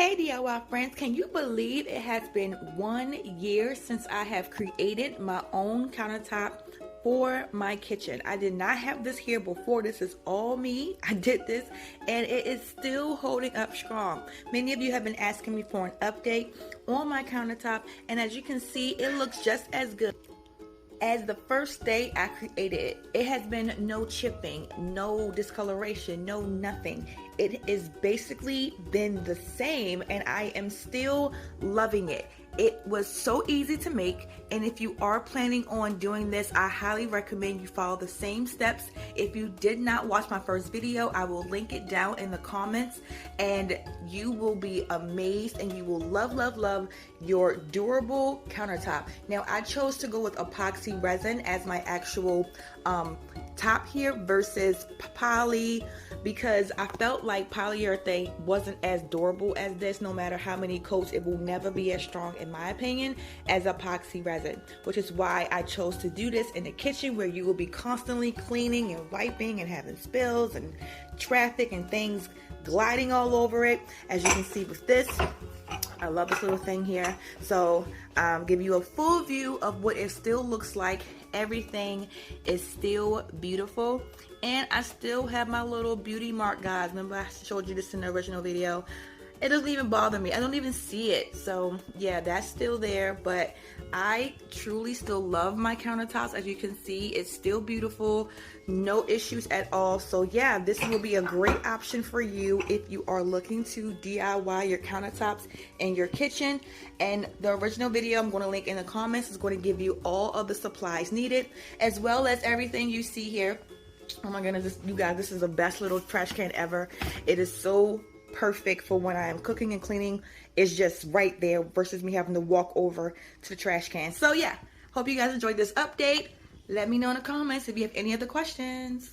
Hey DIY friends, can you believe it has been 1 year since I have created my own countertop for my kitchen? I did not have this here before. This is all me. I did this and it is still holding up strong. Many of you have been asking me for an update on my countertop, and as you can see, it looks just as good as the first day I created it. It has been no chipping, no discoloration, no nothing. It is basically been the same, and I am still loving it. It was so easy to make, and if you are planning on doing this, I highly recommend you follow the same steps. If you did not watch my first video, I will link it down in the comments, and you will be amazed and you will love your durable countertop. Now, I chose to go with epoxy resin as my actual top here versus poly, because I felt like polyurethane wasn't as durable as this. No matter how many coats, it will never be as strong, in my opinion, as epoxy resin, which is why I chose to do this in the kitchen, where you will be constantly cleaning and wiping and having spills and traffic and things gliding all over it. As you can see with this, I love this little thing here. So give you a full view of what it still looks like. Everything is still beautiful, and I still have my little beauty mark, guys. Remember I showed you this in the original video? It doesn't even bother me. I don't even see it. So yeah, that's still there, but I truly still love my countertops. As you can see, it's still beautiful, no issues at all. So yeah, this will be a great option for you if you are looking to DIY your countertops in your kitchen. And the original video I'm going to link in the comments is going to give you all of the supplies needed, as well as everything you see here. Oh my goodness, you guys, this is the best little trash can ever. It is so perfect for when I am cooking and cleaning. It's just right there versus me having to walk over to the trash can. So yeah, hope you guys enjoyed this update. Let me know in the comments if you have any other questions.